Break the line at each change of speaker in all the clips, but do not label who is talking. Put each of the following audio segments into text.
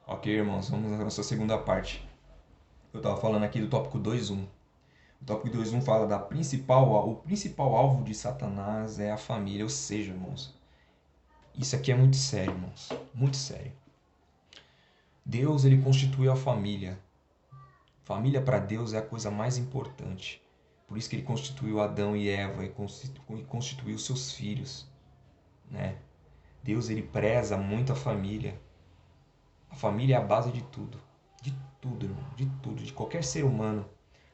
Ok, irmãos, vamos à nossa segunda parte. Eu estava falando aqui do tópico 2.1. O tópico 2.1 fala o principal alvo de Satanás é a família, ou seja, irmãos, isso aqui é muito sério, irmãos, muito sério. Deus, ele constituiu a família. Família para Deus é a coisa mais importante. Por isso que ele constituiu Adão e Eva e constituiu seus filhos, né? Deus, ele preza muito a família. A família é a base de tudo. De tudo, irmão. De tudo. De qualquer ser humano.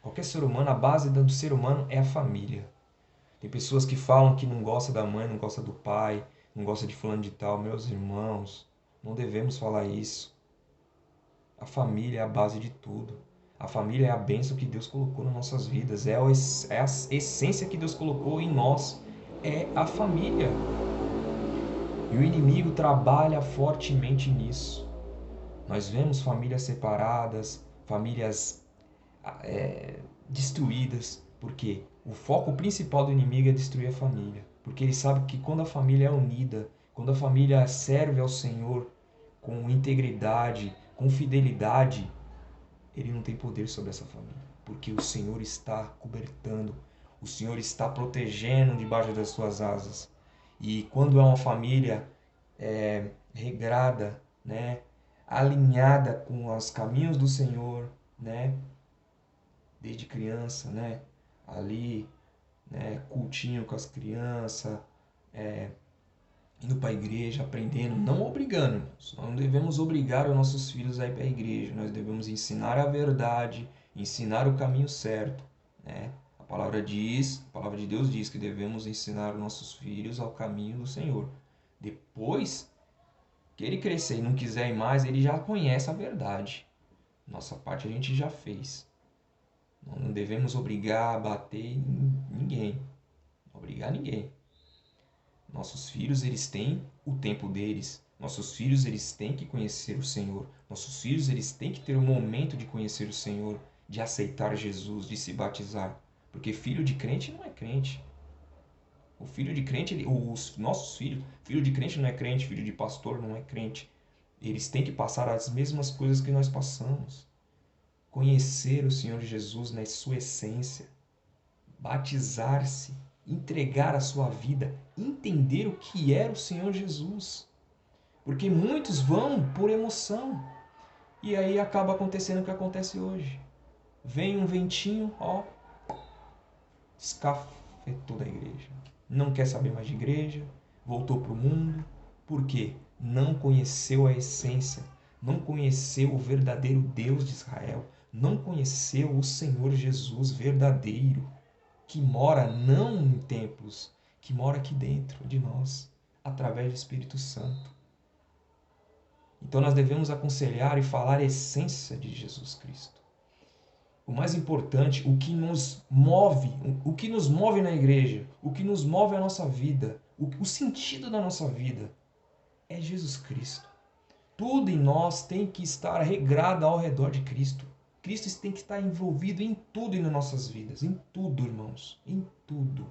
Qualquer ser humano, a base do ser humano é a família. Tem pessoas que falam que não gosta da mãe, não gosta do pai, não gosta de fulano de tal. Meus irmãos, não devemos falar isso. A família é a base de tudo. A família é a bênção que Deus colocou nas nossas vidas. É a essência que Deus colocou em nós. É a família. E o inimigo trabalha fortemente nisso. Nós vemos famílias separadas, famílias destruídas, porque o foco principal do inimigo é destruir a família. Porque ele sabe que quando a família é unida, quando a família serve ao Senhor com integridade, com fidelidade, ele não tem poder sobre essa família. Porque o Senhor está cobertando, o Senhor está protegendo debaixo das suas asas. E quando é uma família regrada, né, alinhada com os caminhos do Senhor, né, desde criança, né, ali, né, cultinho com as crianças, indo para a igreja, aprendendo, não obrigando, irmãos. Nós não devemos obrigar os nossos filhos a ir para a igreja. Nós devemos ensinar a verdade, ensinar o caminho certo, né? A palavra de Deus diz que devemos ensinar os nossos filhos ao caminho do Senhor. Depois que ele crescer e não quiser ir mais, ele já conhece a verdade. Nossa parte a gente já fez. Não devemos obrigar, bater em ninguém. Obrigar ninguém. Nossos filhos, eles têm o tempo deles. Nossos filhos, eles têm que conhecer o Senhor. Nossos filhos, eles têm que ter o momento de conhecer o Senhor, de aceitar Jesus, de se batizar. Porque filho de crente não é crente. O filho de crente, os nossos filhos, filho de crente não é crente, filho de pastor não é crente. Eles têm que passar as mesmas coisas que nós passamos. Conhecer o Senhor Jesus na sua essência, batizar-se, entregar a sua vida, entender o que era o Senhor Jesus. Porque muitos vão por emoção. E aí acaba acontecendo o que acontece hoje. Vem um ventinho, ó, escafetou da igreja. Não quer saber mais de igreja, voltou para o mundo. Por quê? Não conheceu a essência, não conheceu o verdadeiro Deus de Israel, não conheceu o Senhor Jesus verdadeiro, que mora não em templos, que mora aqui dentro de nós, através do Espírito Santo. Então nós devemos aconselhar e falar a essência de Jesus Cristo. O mais importante, o que nos move na igreja, o que nos move a nossa vida, o sentido da nossa vida é Jesus Cristo. Tudo em nós tem que estar regrado ao redor de Cristo. Cristo tem que estar envolvido em tudo em nossas vidas, em tudo, irmãos, em tudo.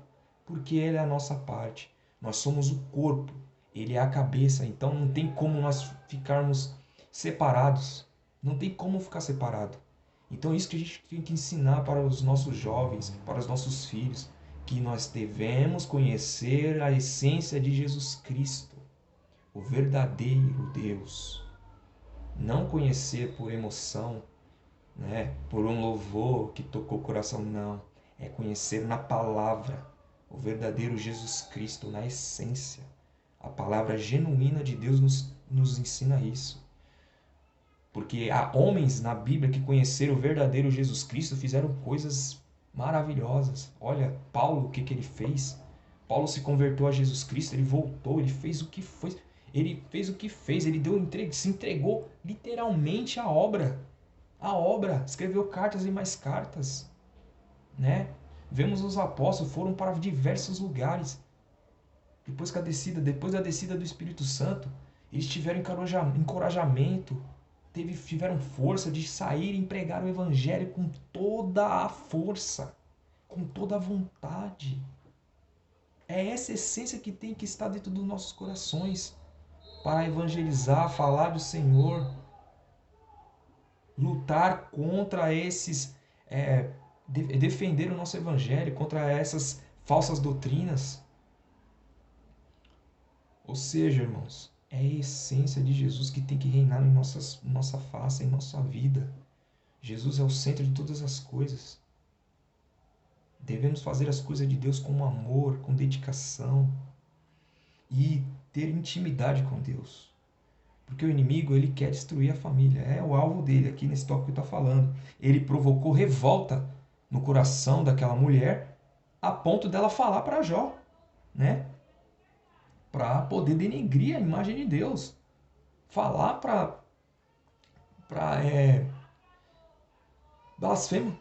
Porque Ele é a nossa parte. Nós somos o corpo, Ele é a cabeça, então não tem como nós ficarmos separados. Não tem como ficar separado. Então é isso que a gente tem que ensinar para os nossos jovens, para os nossos filhos, que nós devemos conhecer a essência de Jesus Cristo, o verdadeiro Deus. Não conhecer por emoção, né? Por um louvor que tocou o coração, não. É conhecer na palavra o verdadeiro Jesus Cristo, na essência. A palavra genuína de Deus nos ensina isso. Porque há homens na Bíblia que conheceram o verdadeiro Jesus Cristo, fizeram coisas maravilhosas. Olha, Paulo, o que ele fez? Paulo se converteu a Jesus Cristo, ele voltou, ele fez o que foi. Ele fez o que fez, ele se entregou literalmente à obra. A obra, escreveu cartas e mais cartas, né? Vemos os apóstolos foram para diversos lugares. Depois da descida do Espírito Santo, eles tiveram encorajamento, tiveram força de sair e pregar o evangelho com toda a força, com toda a vontade. É essa essência que tem que estar dentro dos nossos corações para evangelizar, falar do Senhor, lutar contra esses, defender o nosso evangelho, contra essas falsas doutrinas. Ou seja, irmãos, é a essência de Jesus que tem que reinar em nossa face, em nossa vida. Jesus é o centro de todas as coisas. Devemos fazer as coisas de Deus com amor, com dedicação e ter intimidade com Deus. Porque o inimigo, ele quer destruir a família. É o alvo dele, aqui nesse tópico que está falando. Ele provocou revolta no coração daquela mulher a ponto dela falar para Jó, né? Para poder denegrir a imagem de Deus. Falar para blasfema.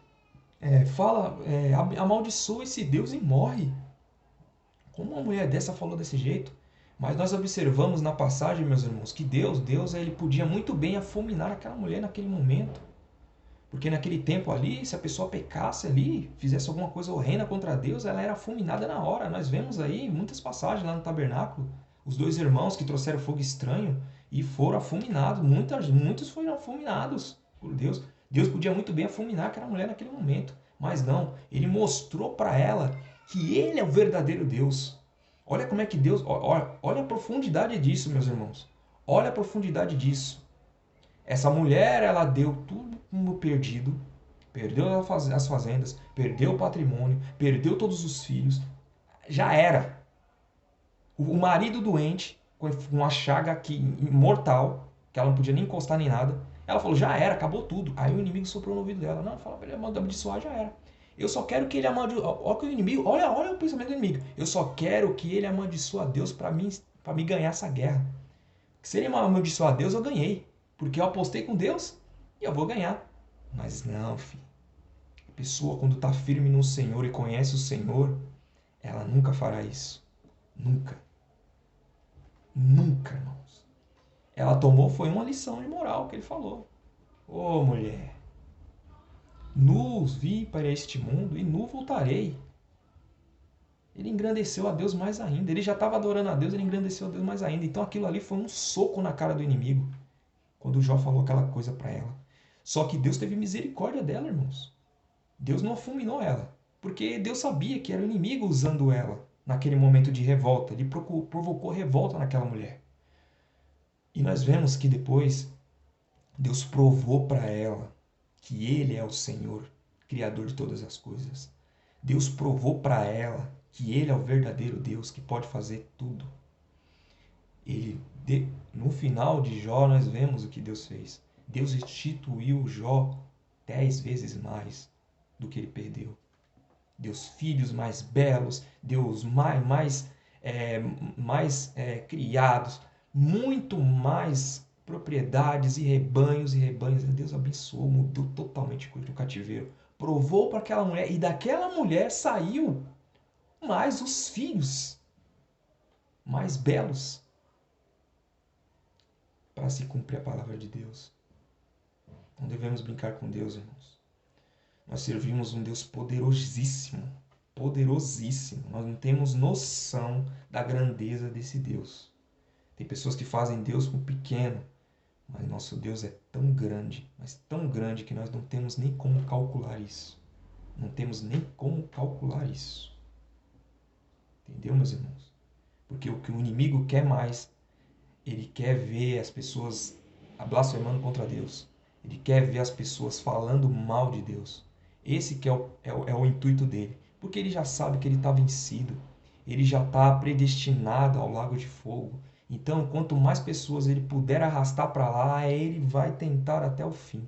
Amaldiçoa esse Deus e morre. Como uma mulher dessa falou desse jeito? Mas nós observamos na passagem, meus irmãos, que Deus, ele podia muito bem afuminar aquela mulher naquele momento. Porque naquele tempo ali, se a pessoa pecasse ali, fizesse alguma coisa horrenda contra Deus, ela era afuminada na hora. Nós vemos aí muitas passagens lá no tabernáculo. Os 2 irmãos que trouxeram fogo estranho e foram afuminados. Muitos foram afuminados por Deus. Deus podia muito bem afuminar aquela mulher naquele momento. Mas não, ele mostrou para ela que ele é o verdadeiro Deus. Olha como é que Deus... Olha a profundidade disso, meus irmãos. Olha a profundidade disso. Essa mulher, ela deu tudo como perdido. Perdeu as fazendas, perdeu o patrimônio, perdeu todos os filhos. Já era. O marido doente, com uma chaga aqui mortal, que ela não podia nem encostar nem nada. Ela falou, já era, acabou tudo. Aí o inimigo soprou no ouvido dela. Não, fala para ele amaldiçoar, já era. Eu só quero que ele amaldiçoe. Olha o inimigo, olha o pensamento do inimigo. Eu só quero que ele amaldiçoe a Deus para me ganhar essa guerra. Se ele amaldiçoar a Deus, eu ganhei. Porque eu apostei com Deus e eu vou ganhar. Mas não, filho. A pessoa, quando está firme no Senhor e conhece o Senhor, ela nunca fará isso. Nunca. Nunca, irmãos. Ela tomou, foi uma lição de moral que ele falou. Ô mulher, nu vi para este mundo e nu voltarei. Ele engrandeceu a Deus mais ainda. Ele já estava adorando a Deus, ele engrandeceu a Deus mais ainda. Então aquilo ali foi um soco na cara do inimigo. Quando Jó falou aquela coisa para ela. Só que Deus teve misericórdia dela, irmãos. Deus não afuminou ela. Porque Deus sabia que era o inimigo usando ela naquele momento de revolta. Ele provocou revolta naquela mulher. E nós vemos que depois Deus provou para ela que Ele é o Senhor, Criador de todas as coisas. Deus provou para ela que Ele é o verdadeiro Deus que pode fazer tudo. No final de Jó, nós vemos o que Deus fez. Deus restituiu Jó 10 vezes mais do que ele perdeu. Deu filhos mais belos, deu mais criados, muito mais propriedades e rebanhos e rebanhos. Deus abençoou, mudou totalmente o cativeiro. Provou para aquela mulher, e daquela mulher saiu mais os filhos mais belos, para se cumprir a palavra de Deus. Não devemos brincar com Deus, irmãos. Nós servimos um Deus poderosíssimo. Poderosíssimo. Nós não temos noção da grandeza desse Deus. Tem pessoas que fazem Deus com pequeno, mas nosso Deus é tão grande, mas tão grande que nós não temos nem como calcular isso. Não temos nem como calcular isso. Entendeu, meus irmãos? Porque o que o inimigo quer mais, ele quer ver as pessoas blasfemando contra Deus. Ele quer ver as pessoas falando mal de Deus. Esse que é o intuito dele. Porque ele já sabe que ele está vencido. Ele já está predestinado ao lago de fogo. Então, quanto mais pessoas ele puder arrastar para lá, ele vai tentar até o fim.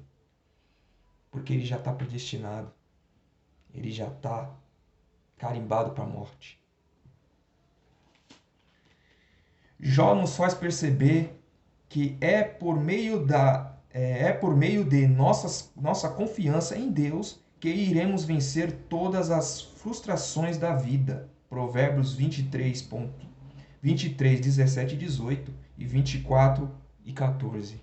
Porque ele já está predestinado. Ele já está carimbado para a morte. Jó nos faz perceber que é por meio de nossa confiança em Deus que iremos vencer todas as frustrações da vida. Provérbios 23, 17 e 18 e 24 e 14.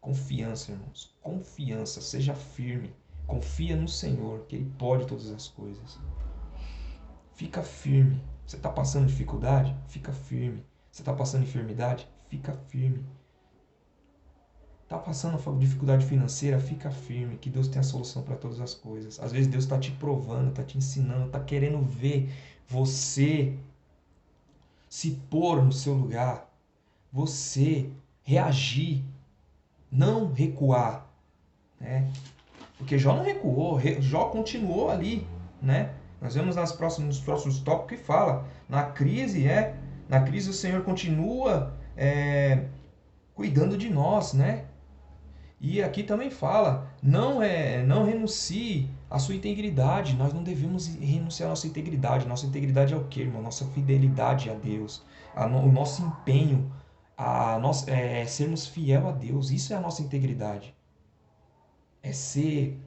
Confiança, irmãos. Confiança. Seja firme. Confia no Senhor, que Ele pode todas as coisas. Fica firme. Você está passando dificuldade? Fica firme. Você está passando enfermidade? Fica firme. Tá passando dificuldade financeira, fica firme, que Deus tem a solução para todas as coisas. Às vezes Deus está te provando, está te ensinando, está querendo ver você se pôr no seu lugar, você reagir, não recuar, né? Porque Jó não recuou, Jó continuou ali, né? Nós vemos nos próximos tópicos que fala, na crise o Senhor continua cuidando de nós, né? E aqui também fala, não renuncie à sua integridade. Nós não devemos renunciar à nossa integridade. Nossa integridade é o quê, irmão? Nossa fidelidade a Deus, o nosso empenho, sermos fiel a Deus. Isso é a nossa integridade. É ser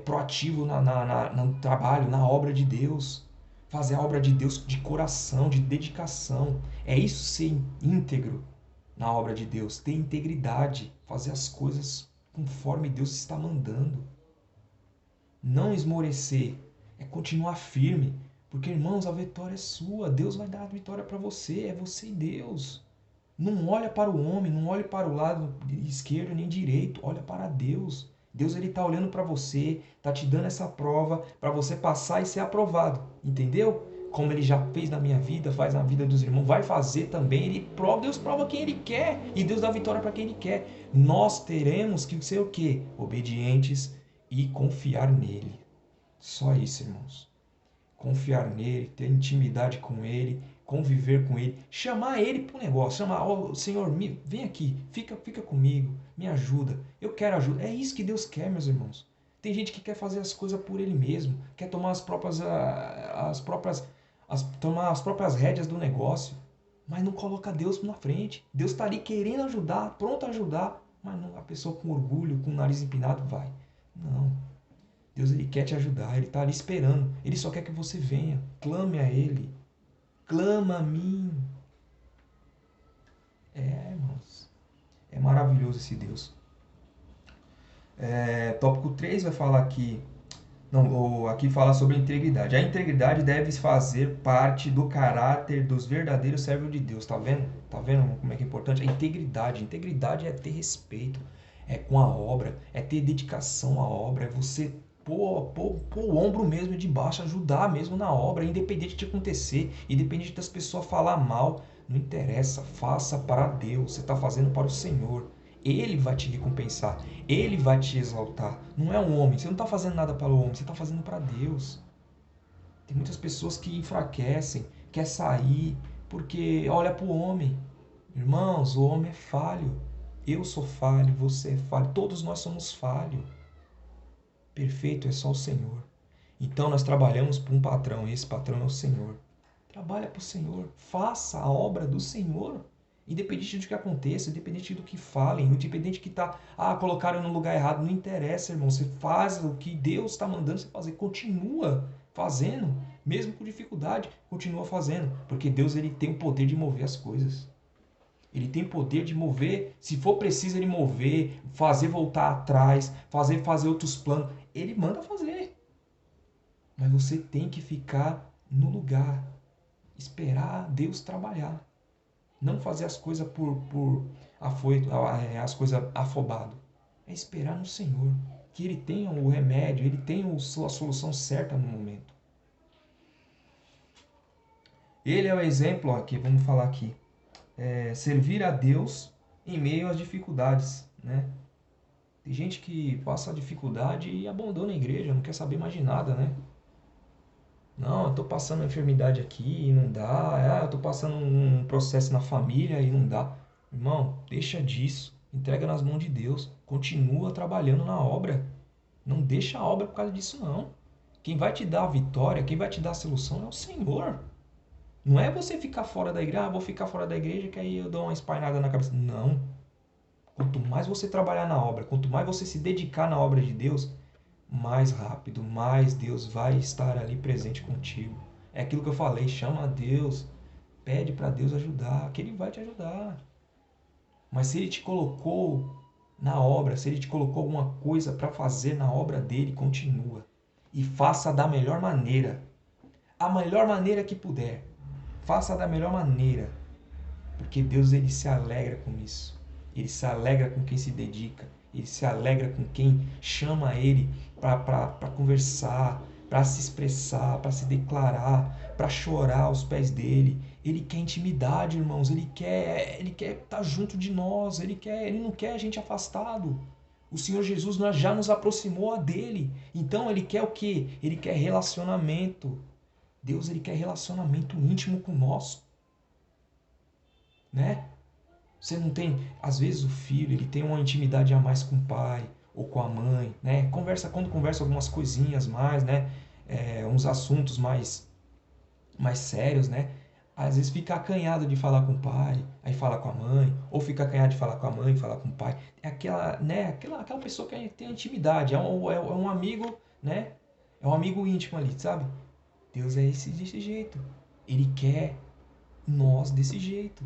proativo no trabalho, na obra de Deus. Fazer a obra de Deus de coração, de dedicação. É isso ser íntegro na obra de Deus, ter integridade, fazer as coisas conforme Deus está mandando. Não esmorecer, é continuar firme, porque irmãos, a vitória é sua, Deus vai dar a vitória para você, é você e Deus. Não olha para o homem, não olhe para o lado esquerdo nem direito, olha para Deus. Deus ele está olhando para você, está te dando essa prova para você passar e ser aprovado, entendeu? Como ele já fez na minha vida, faz na vida dos irmãos, vai fazer também. Deus prova quem ele quer e Deus dá vitória para quem ele quer. Nós teremos que ser o quê? Obedientes e confiar nele. Só isso, irmãos. Confiar nele, ter intimidade com ele, conviver com ele, chamar ele para o negócio, chamar, Senhor, vem aqui, fica comigo, me ajuda, eu quero ajuda. É isso que Deus quer, meus irmãos. Tem gente que quer fazer as coisas por ele mesmo, quer tomar tomar as próprias rédeas do negócio, mas não coloca Deus na frente. Deus está ali querendo ajudar, pronto a ajudar, mas não, a pessoa com orgulho, com o nariz empinado vai. Não. Deus ele quer te ajudar, ele está ali esperando. Ele só quer que você venha, clame a ele. Clama a mim. Irmãos, é maravilhoso esse Deus. Tópico 3 vai falar aqui. Aqui fala sobre integridade. A integridade deve fazer parte do caráter dos verdadeiros servos de Deus. Tá vendo? Tá vendo como é que é importante? A integridade. Integridade é ter respeito. É com a obra. É ter dedicação à obra. É você pôr o ombro mesmo de baixo. Ajudar mesmo na obra. Independente de acontecer. Independente das pessoas falar mal. Não interessa. Faça para Deus. Você está fazendo para o Senhor. Ele vai te recompensar. Ele vai te exaltar. Não é um homem. Você não está fazendo nada para o homem. Você está fazendo para Deus. Tem muitas pessoas que enfraquecem, quer sair, porque olha para o homem. Irmãos, o homem é falho. Eu sou falho, você é falho. Todos nós somos falhos. Perfeito é só o Senhor. Então nós trabalhamos para um patrão. E esse patrão é o Senhor. Trabalha para o Senhor. Faça a obra do Senhor. Independente do que aconteça, independente do que falem, independente que colocaram no lugar errado, não interessa, irmão. Você faz o que Deus está mandando você fazer. Continua fazendo, mesmo com dificuldade, continua fazendo. Porque Deus ele tem o poder de mover as coisas. Ele tem poder de mover, se for preciso ele mover, fazer voltar atrás, fazer outros planos. Ele manda fazer. Mas você tem que ficar no lugar, esperar Deus trabalhar. Não fazer as coisas as coisas afobado. É esperar no Senhor. Que Ele tenha o remédio, Ele tenha a solução certa no momento. Ele é o exemplo, aqui, vamos falar aqui. Servir a Deus em meio às dificuldades, né? Tem gente que passa a dificuldade e abandona a igreja, não quer saber mais de nada, né? Não, eu estou passando uma enfermidade aqui e não dá. Eu estou passando um processo na família e não dá. Irmão, deixa disso. Entrega nas mãos de Deus. Continua trabalhando na obra. Não deixa a obra por causa disso, não. Quem vai te dar a vitória, quem vai te dar a solução é o Senhor. Não é você ficar fora da igreja. Vou ficar fora da igreja que aí eu dou uma espainada na cabeça. Não. Quanto mais você trabalhar na obra, quanto mais você se dedicar na obra de Deus, mais rápido, mais Deus vai estar ali presente contigo. É aquilo que eu falei, chama a Deus, pede para Deus ajudar, que Ele vai te ajudar. Mas se Ele te colocou na obra, se Ele te colocou alguma coisa para fazer na obra dele, continua. E faça da melhor maneira. A melhor maneira que puder. Faça da melhor maneira. Porque Deus ele se alegra com isso. Ele se alegra com quem se dedica. Ele se alegra com quem chama ele para conversar, para se expressar, para se declarar, para chorar aos pés dele. Ele quer intimidade, irmãos. Ele quer estar junto de nós. Ele não quer a gente afastado. O Senhor Jesus já nos aproximou a dele. Então ele quer o quê? Ele quer relacionamento. Deus, ele quer relacionamento íntimo conosco, né? Você não tem, às vezes o filho, ele tem uma intimidade a mais com o pai ou com a mãe, né? Quando conversa algumas coisinhas mais, né? Uns assuntos mais sérios, né? Às vezes fica acanhado de falar com o pai, aí fala com a mãe, ou fica acanhado de falar com a mãe e falar com o pai. É aquela, né? Aquela pessoa que tem intimidade, é um amigo, né? É um amigo íntimo ali, sabe? Deus é desse jeito. Ele quer nós desse jeito.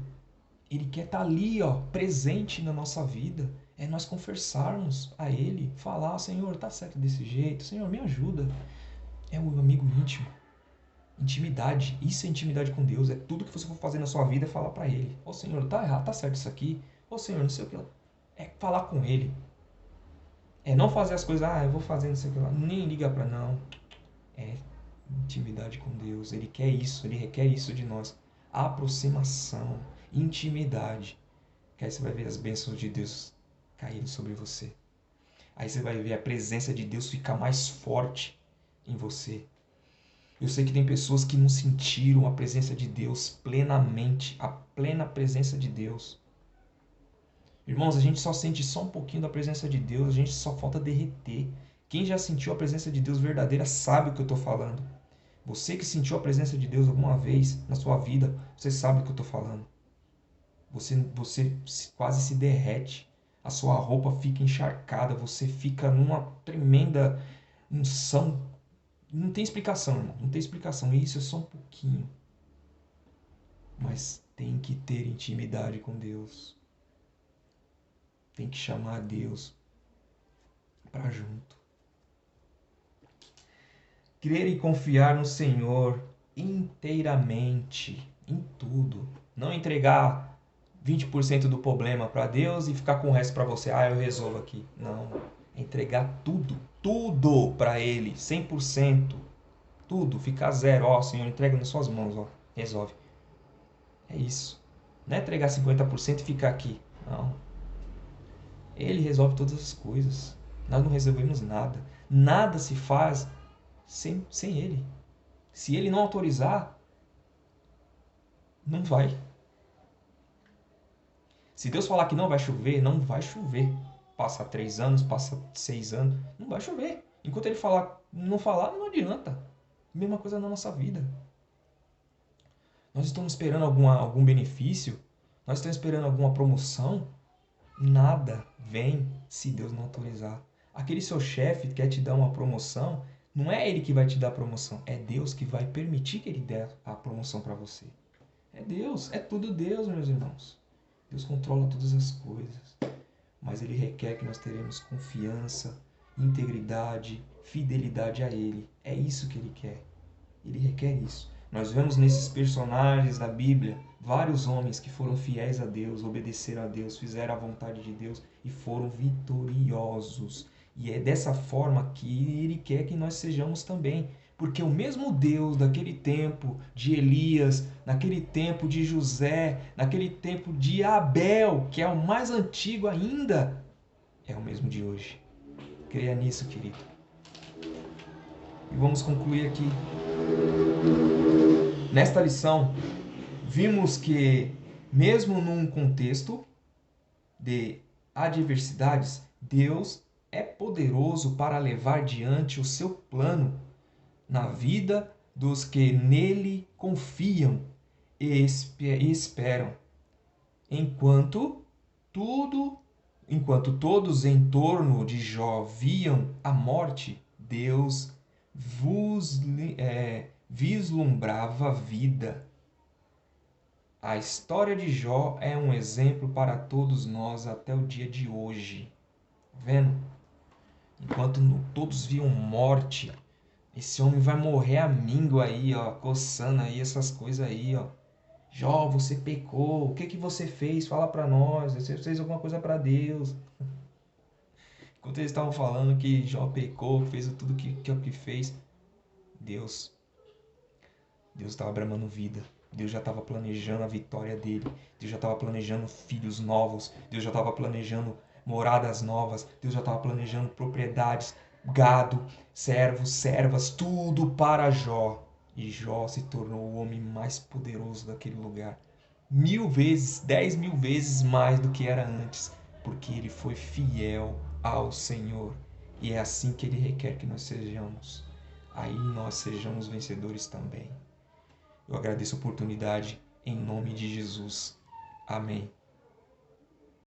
Ele quer estar ali, ó, presente na nossa vida. É nós conversarmos a Ele, falar, Senhor, tá certo desse jeito, Senhor, me ajuda. É o amigo íntimo. Intimidade, isso é intimidade com Deus. É tudo que você for fazer na sua vida é falar para Ele. Ô Senhor, tá errado, tá certo isso aqui. Ô Senhor, não sei o que lá. É falar com Ele. É não fazer as coisas, eu vou fazer não sei o que lá. Nem liga para não. É intimidade com Deus. Ele quer isso, Ele requer isso de nós. Aproximação, intimidade. Que aí você vai ver as bênçãos de Deus caírem sobre você. Aí você vai ver a presença de Deus ficar mais forte em você. Eu sei que tem pessoas que não sentiram a presença de Deus plenamente, a plena presença de Deus. Irmãos, a gente só sente só um pouquinho da presença de Deus, a gente só falta derreter. Quem já sentiu a presença de Deus verdadeira sabe o que eu estou falando. Você que sentiu a presença de Deus alguma vez na sua vida, você sabe o que eu estou falando. Você quase se derrete, a sua roupa fica encharcada, você fica numa tremenda unção. Não tem explicação, irmão, não tem explicação. Isso é só um pouquinho. Mas tem que ter intimidade com Deus. Tem que chamar Deus para junto. Crer e confiar no Senhor inteiramente, em tudo. Não entregar 20% do problema para Deus e ficar com o resto para você. Eu resolvo aqui. Não. Entregar tudo para Ele, 100%. Tudo, ficar zero. Senhor, entrega nas suas mãos, resolve. É isso. Não é entregar 50% e ficar aqui. Não. Ele resolve todas as coisas. Nós não resolvemos nada. Nada se faz sem Ele. Se Ele não autorizar, não vai. Se Deus falar que não vai chover, não vai chover. Passa 3 anos, passa 6 anos, não vai chover. Enquanto Ele não falar, não adianta. Mesma coisa na nossa vida. Nós estamos esperando algum benefício? Nós estamos esperando alguma promoção? Nada vem se Deus não autorizar. Aquele seu chefe quer te dar uma promoção, não é ele que vai te dar a promoção, é Deus que vai permitir que ele dê a promoção para você. É Deus, é tudo Deus, meus irmãos. Deus controla todas as coisas, mas Ele requer que nós teremos confiança, integridade, fidelidade a Ele. É isso que Ele quer. Ele requer isso. Nós vemos nesses personagens da Bíblia vários homens que foram fiéis a Deus, obedeceram a Deus, fizeram a vontade de Deus e foram vitoriosos. E é dessa forma que Ele quer que nós sejamos também. Porque o mesmo Deus daquele tempo de Elias, naquele tempo de José, naquele tempo de Abel, que é o mais antigo ainda, é o mesmo de hoje. Creia nisso, querido. E vamos concluir aqui. Nesta lição, vimos que, mesmo num contexto de adversidades, Deus é poderoso para levar diante o seu plano na vida dos que nele confiam e esperam. Enquanto todos em torno de Jó viam a morte, Deus vislumbrava a vida. A história de Jó é um exemplo para todos nós até o dia de hoje. Tá vendo? Enquanto todos viam morte, esse homem vai morrer à míngua aí, coçando aí essas coisas aí, Jó, você pecou. O que que você fez? Fala para nós. Você fez alguma coisa para Deus. Enquanto eles estavam falando que Jó pecou, fez tudo que fez, Deus, Deus estava bramando vida. Deus já estava planejando a vitória dele. Deus já estava planejando filhos novos. Deus já estava planejando moradas novas. Deus já estava planejando propriedades, gado, servos, servas, tudo para Jó. E Jó se tornou o homem mais poderoso daquele lugar. 1000 vezes, 10.000 vezes mais do que era antes, porque ele foi fiel ao Senhor. E é assim que ele requer que nós sejamos. Aí nós sejamos vencedores também. Eu agradeço a oportunidade em nome de Jesus. Amém.